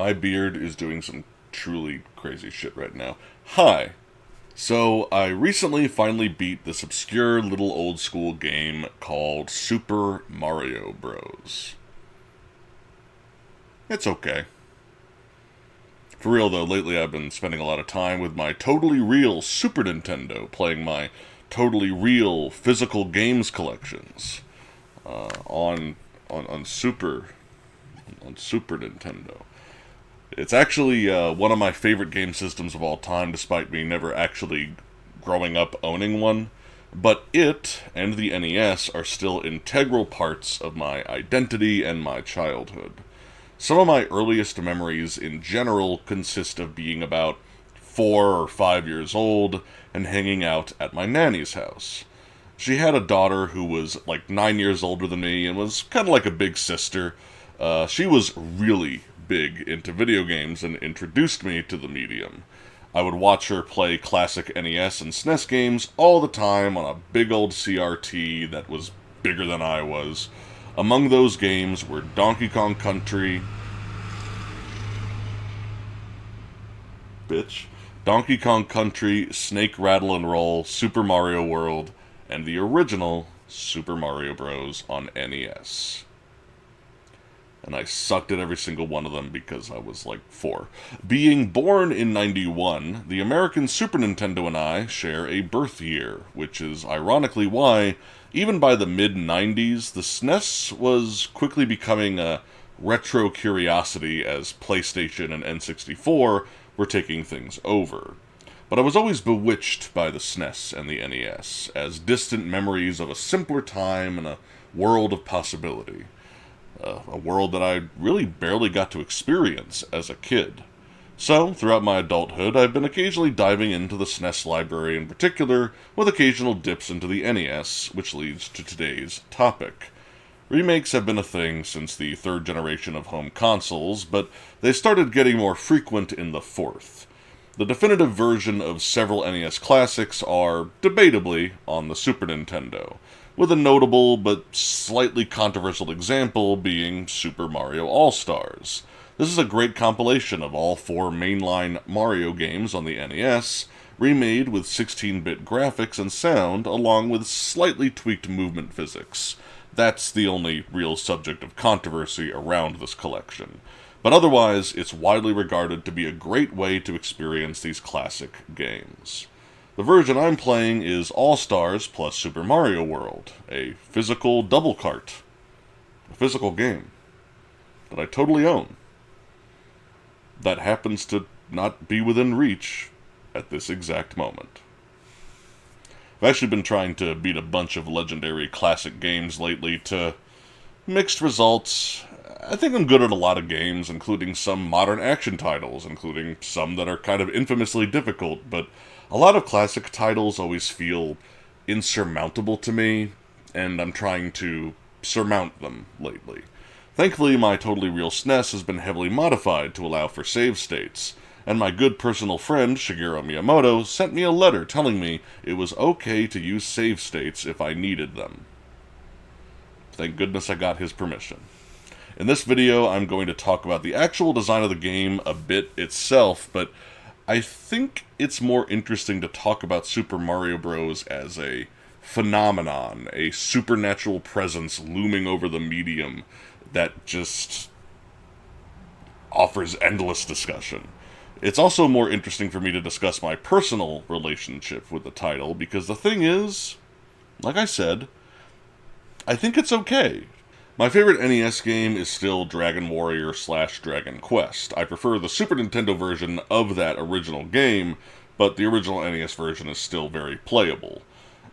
my beard is doing some truly crazy shit right now. Hi. So, I recently finally beat this obscure little old school game called Super Mario Bros. It's okay. For real though, lately I've been spending a lot of time with my totally real Super Nintendo, playing my totally real physical games collections on on Super Nintendo. It's actually one of my favorite game systems of all time, despite me never actually growing up owning one. But it and the NES are still integral parts of my identity and my childhood. Some of my earliest memories in general consist of being about 4 or 5 years old and hanging out at my nanny's house. She had a daughter who was like 9 years older than me and was kind of like a big sister. She was really big into video games and introduced me to the medium. I would watch her play classic NES and SNES games all the time on a big old CRT that was bigger than I was. Among those games were Donkey Kong Country, bitch, Donkey Kong Country, Snake Rattle and Roll, Super Mario World, and the original Super Mario Bros. On NES. And I sucked at every single one of them because I was like 4. Being born in '91, the American Super Nintendo and I share a birth year, which is ironically why, even by the mid-90s, the SNES was quickly becoming a retro curiosity as PlayStation and N64 were taking things over. But I was always bewitched by the SNES and the NES, as distant memories of a simpler time and a world of possibility. A world that I really barely got to experience as a kid. So, throughout my adulthood, I've been occasionally diving into the SNES library in particular, with occasional dips into the NES, which leads to today's topic. Remakes have been a thing since the third generation of home consoles, but they started getting more frequent in the fourth. The definitive version of several NES classics are, debatably, on the Super Nintendo, with a notable but slightly controversial example being Super Mario All-Stars. This is a great compilation of all 4 mainline Mario games on the NES, remade with 16-bit graphics and sound, along with slightly tweaked movement physics. That's the only real subject of controversy around this collection. But otherwise, it's widely regarded to be a great way to experience these classic games. The version I'm playing is All-Stars plus Super Mario World, a physical double cart. A physical game that I totally own. That happens to not be within reach at this exact moment. I've actually been trying to beat a bunch of legendary classic games lately to mixed results. I think I'm good at a lot of games, including some modern action titles, including some that are kind of infamously difficult, but a lot of classic titles always feel insurmountable to me, and I'm trying to surmount them lately. Thankfully, my totally real SNES has been heavily modified to allow for save states, and my good personal friend Shigeru Miyamoto sent me a letter telling me it was okay to use save states if I needed them. Thank goodness I got his permission. In this video, I'm going to talk about the actual design of the game a bit itself, but I think it's more interesting to talk about Super Mario Bros. As a phenomenon, a supernatural presence looming over the medium that just offers endless discussion. It's also more interesting for me to discuss my personal relationship with the title, because the thing is, like I said, I think it's okay. My favorite NES game is still Dragon Warrior / Dragon Quest. I prefer the Super Nintendo version of that original game, but the original NES version is still very playable.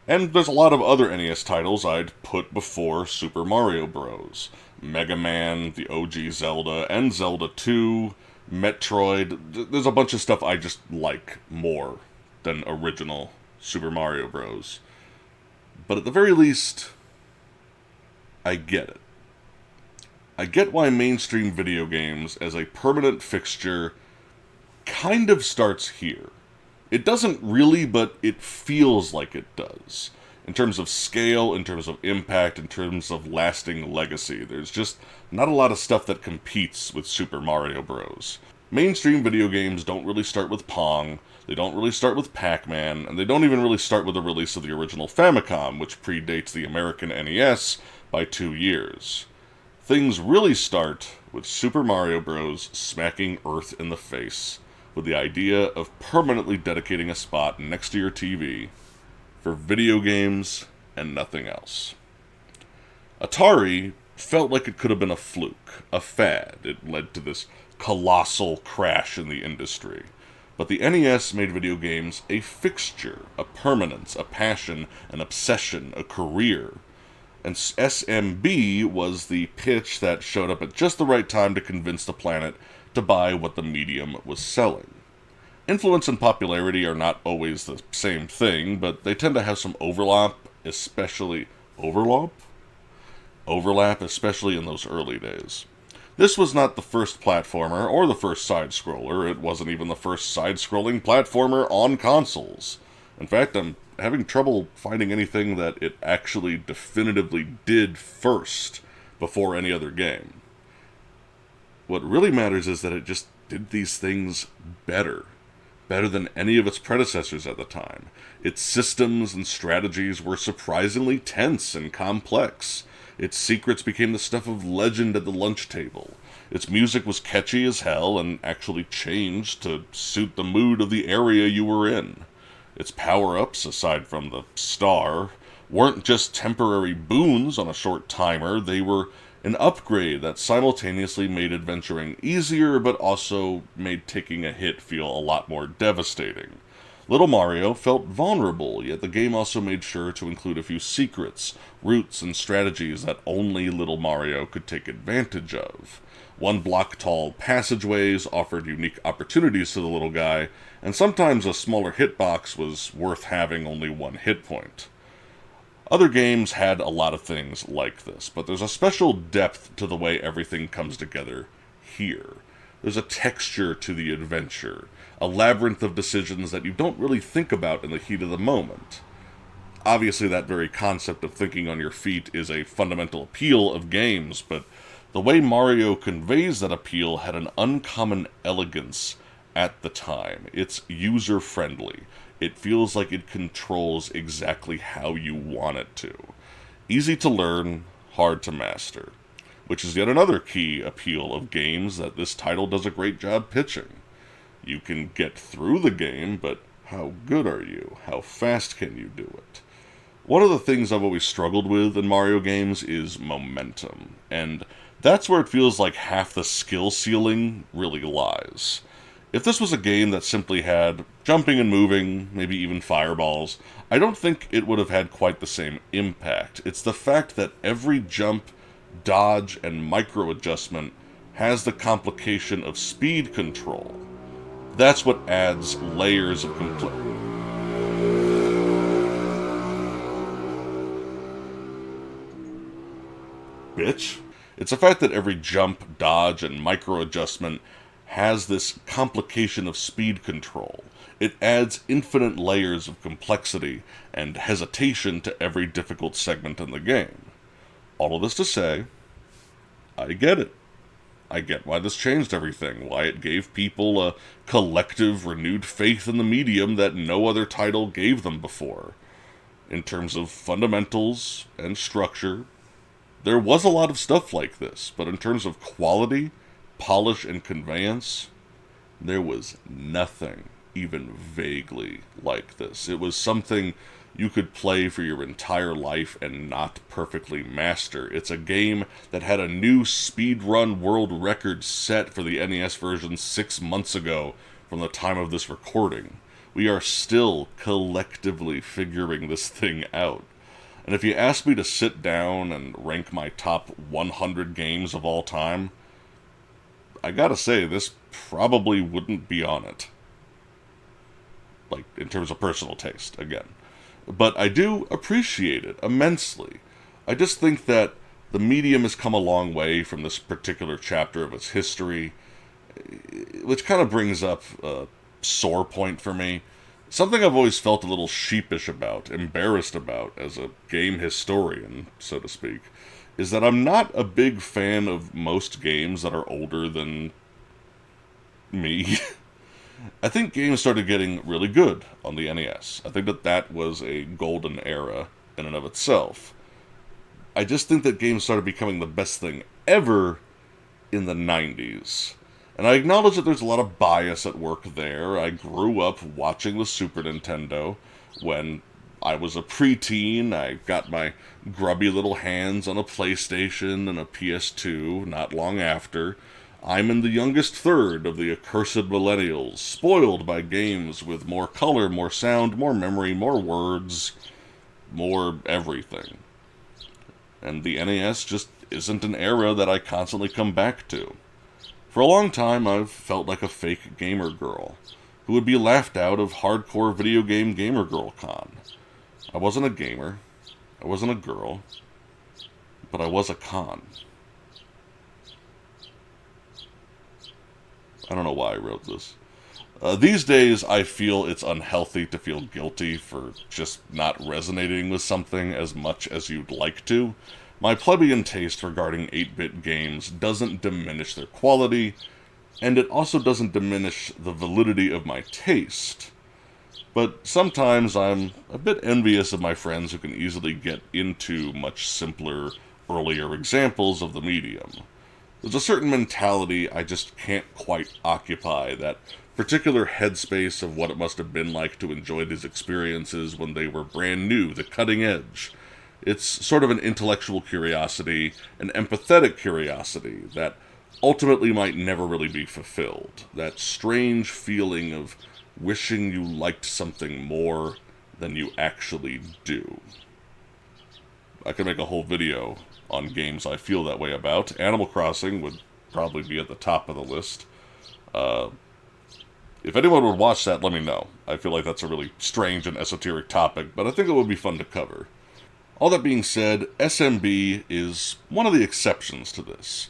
And there's a lot of other NES titles I'd put before Super Mario Bros. Mega Man, the OG Zelda, and Zelda 2, Metroid. There's a bunch of stuff I just like more than original Super Mario Bros. But at the very least, I get it. I get why mainstream video games as a permanent fixture kind of starts here. It doesn't really, but it feels like it does. In terms of scale, in terms of impact, in terms of lasting legacy, there's just not a lot of stuff that competes with Super Mario Bros. Mainstream video games don't really start with Pong, they don't really start with Pac-Man, and they don't even really start with the release of the original Famicom, which predates the American NES by 2 years. Things really start with Super Mario Bros. Smacking Earth in the face with the idea of permanently dedicating a spot next to your TV for video games and nothing else. Atari felt like it could have been a fluke, a fad. It led to this colossal crash in the industry. But the NES made video games a fixture, a permanence, a passion, an obsession, a career. And SMB was the pitch that showed up at just the right time to convince the planet to buy what the medium was selling. Influence and popularity are not always the same thing, but they tend to have some overlap, especially especially in those early days. This was not the first platformer or the first side-scroller. It wasn't even the first side-scrolling platformer on consoles. In fact, I'm having trouble finding anything that it actually definitively did first before any other game. What really matters is that it just did these things better than any of its predecessors at the time. Its systems and strategies were surprisingly tense and complex. Its secrets became the stuff of legend at the lunch table. Its music was catchy as hell and actually changed to suit the mood of the area you were in. Its power-ups, aside from the star, weren't just temporary boons on a short timer, they were an upgrade that simultaneously made adventuring easier, but also made taking a hit feel a lot more devastating. Little Mario felt vulnerable, yet the game also made sure to include a few secrets, routes, and strategies that only Little Mario could take advantage of. One-block-tall passageways offered unique opportunities to the little guy, and sometimes a smaller hitbox was worth having only one hit point. Other games had a lot of things like this, but there's a special depth to the way everything comes together here. There's a texture to the adventure, a labyrinth of decisions that you don't really think about in the heat of the moment. Obviously, that very concept of thinking on your feet is a fundamental appeal of games, but the way Mario conveys that appeal had an uncommon elegance at the time. It's user-friendly. It feels like it controls exactly how you want it to. Easy to learn, hard to master. Which is yet another key appeal of games that this title does a great job pitching. You can get through the game, but how good are you? How fast can you do it? One of the things I've always struggled with in Mario games is momentum, and that's where it feels like half the skill ceiling really lies. If this was a game that simply had jumping and moving, maybe even fireballs, I don't think it would have had quite the same impact. It's the fact that every jump, dodge, and micro-adjustment has the complication of speed control. That's what adds layers of complexity. Bitch. It's the fact that every jump, dodge, and micro-adjustment has this complication of speed control. It adds infinite layers of complexity and hesitation to every difficult segment in the game. All of this to say, I get it. I get why this changed everything, why it gave people a collective, renewed faith in the medium that no other title gave them before. In terms of fundamentals and structure, there was a lot of stuff like this, but in terms of quality, polish, and conveyance, there was nothing even vaguely like this. It was something you could play for your entire life and not perfectly master. It's a game that had a new speedrun world record set for the NES version 6 months ago from the time of this recording. We are still collectively figuring this thing out. And if you ask me to sit down and rank my top 100 games of all time, I gotta say, this probably wouldn't be on it. Like, in terms of personal taste, again. But I do appreciate it immensely. I just think that the medium has come a long way from this particular chapter of its history, which kind of brings up a sore point for me. Something I've always felt a little sheepish about, embarrassed about, as a game historian, so to speak, is that I'm not a big fan of most games that are older than me. I think games started getting really good on the NES. I think that that was a golden era in and of itself. I just think that games started becoming the best thing ever in the 90s. And I acknowledge that there's a lot of bias at work there. I grew up watching the Super Nintendo when I was a preteen. I got my grubby little hands on a PlayStation and a PS2 not long after. I'm in the youngest third of the accursed millennials, spoiled by games with more color, more sound, more memory, more words, more everything. And the NES just isn't an era that I constantly come back to. For a long time, I've felt like a fake gamer girl, who would be laughed out of hardcore video game gamer girl con. I wasn't a gamer, I wasn't a girl, but I was a con. I don't know why I wrote this. These days, I feel it's unhealthy to feel guilty for just not resonating with something as much as you'd like to. My plebeian taste regarding 8-bit games doesn't diminish their quality, and it also doesn't diminish the validity of my taste. But sometimes I'm a bit envious of my friends who can easily get into much simpler, earlier examples of the medium. There's a certain mentality I just can't quite occupy, that particular headspace of what it must have been like to enjoy these experiences when they were brand new, the cutting edge. It's sort of an intellectual curiosity, an empathetic curiosity that ultimately might never really be fulfilled. That strange feeling of wishing you liked something more than you actually do. I could make a whole video on games I feel that way about. Animal Crossing would probably be at the top of the list. If anyone would watch that, let me know. I feel like that's a really strange and esoteric topic, but I think it would be fun to cover. All that being said, SMB is one of the exceptions to this.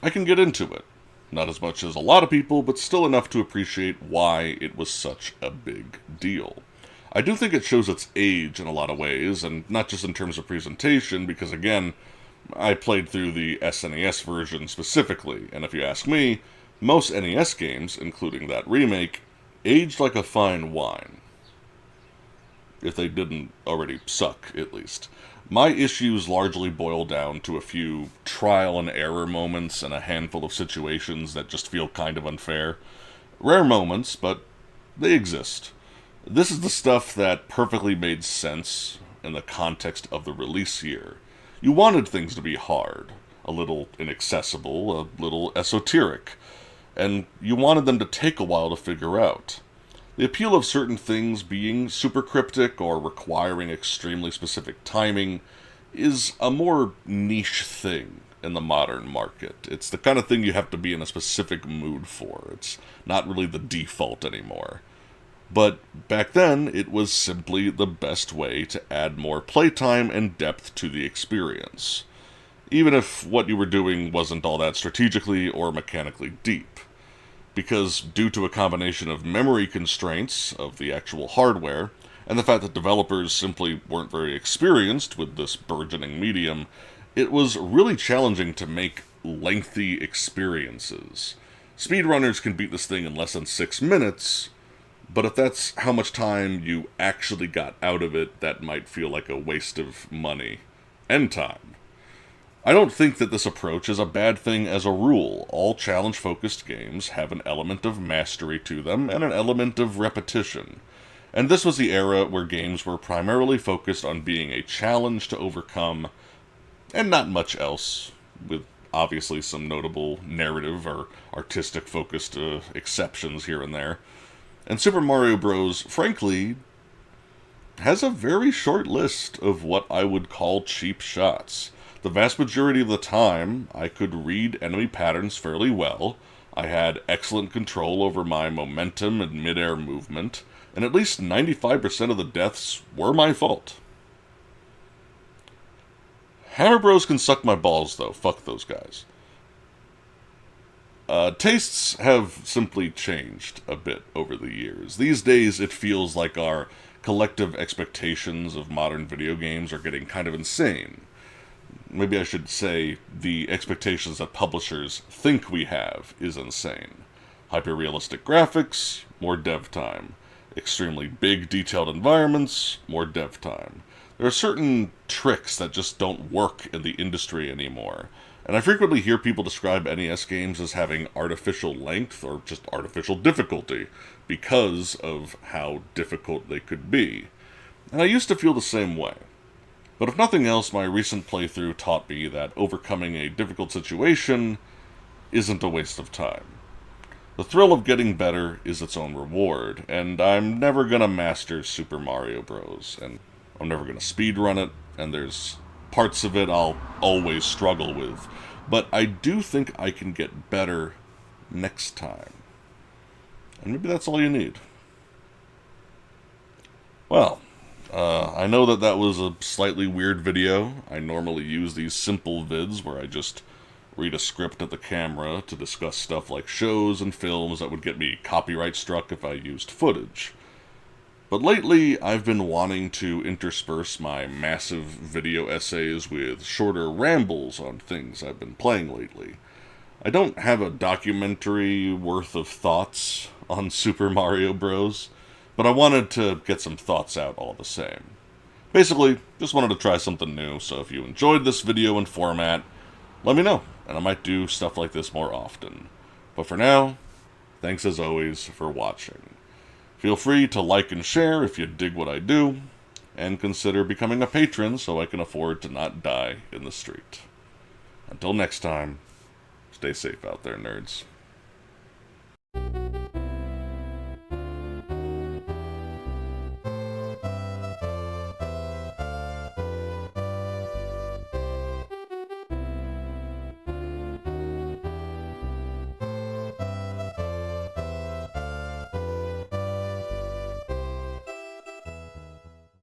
I can get into it. Not as much as a lot of people, but still enough to appreciate why it was such a big deal. I do think it shows its age in a lot of ways, and not just in terms of presentation, because again, I played through the SNES version specifically, and if you ask me, most NES games, including that remake, aged like a fine wine. If they didn't already suck, at least. My issues largely boil down to a few trial and error moments and a handful of situations that just feel kind of unfair. Rare moments, but they exist. This is the stuff that perfectly made sense in the context of the release year. You wanted things to be hard, a little inaccessible, a little esoteric, and you wanted them to take a while to figure out. The appeal of certain things being super cryptic or requiring extremely specific timing is a more niche thing in the modern market. It's the kind of thing you have to be in a specific mood for. It's not really the default anymore. But back then, it was simply the best way to add more playtime and depth to the experience, even if what you were doing wasn't all that strategically or mechanically deep. Because due to a combination of memory constraints of the actual hardware, and the fact that developers simply weren't very experienced with this burgeoning medium, it was really challenging to make lengthy experiences. Speedrunners can beat this thing in less than 6 minutes, but if that's how much time you actually got out of it, that might feel like a waste of money and time. I don't think that this approach is a bad thing as a rule. All challenge-focused games have an element of mastery to them and an element of repetition. And this was the era where games were primarily focused on being a challenge to overcome, and not much else, with obviously some notable narrative or artistic-focused exceptions here and there. And Super Mario Bros., frankly, has a very short list of what I would call cheap shots. The vast majority of the time, I could read enemy patterns fairly well, I had excellent control over my momentum and mid-air movement, and at least 95% of the deaths were my fault. Hammer Bros can suck my balls, though. Fuck those guys. Tastes have simply changed a bit over the years. These days, it feels like our collective expectations of modern video games are getting kind of insane. Maybe I should say the expectations that publishers think we have is insane. Hyper-realistic graphics, more dev time. Extremely big, detailed environments, more dev time. There are certain tricks that just don't work in the industry anymore. And I frequently hear people describe NES games as having artificial length or just artificial difficulty because of how difficult they could be. And I used to feel the same way. But if nothing else, my recent playthrough taught me that overcoming a difficult situation isn't a waste of time. The thrill of getting better is its own reward, and I'm never gonna master Super Mario Bros., and I'm never gonna speedrun it, and there's parts of it I'll always struggle with. But I do think I can get better next time. And maybe that's all you need. Well, I know that was a slightly weird video. I normally use these simple vids where I just read a script at the camera to discuss stuff like shows and films that would get me copyright struck if I used footage. But lately, I've been wanting to intersperse my massive video essays with shorter rambles on things I've been playing lately. I don't have a documentary worth of thoughts on Super Mario Bros., but I wanted to get some thoughts out all the same. Basically, just wanted to try something new, so if you enjoyed this video and format, let me know, and I might do stuff like this more often. But for now, thanks as always for watching. Feel free to like and share if you dig what I do, and consider becoming a patron so I can afford to not die in the street. Until next time, stay safe out there, nerds.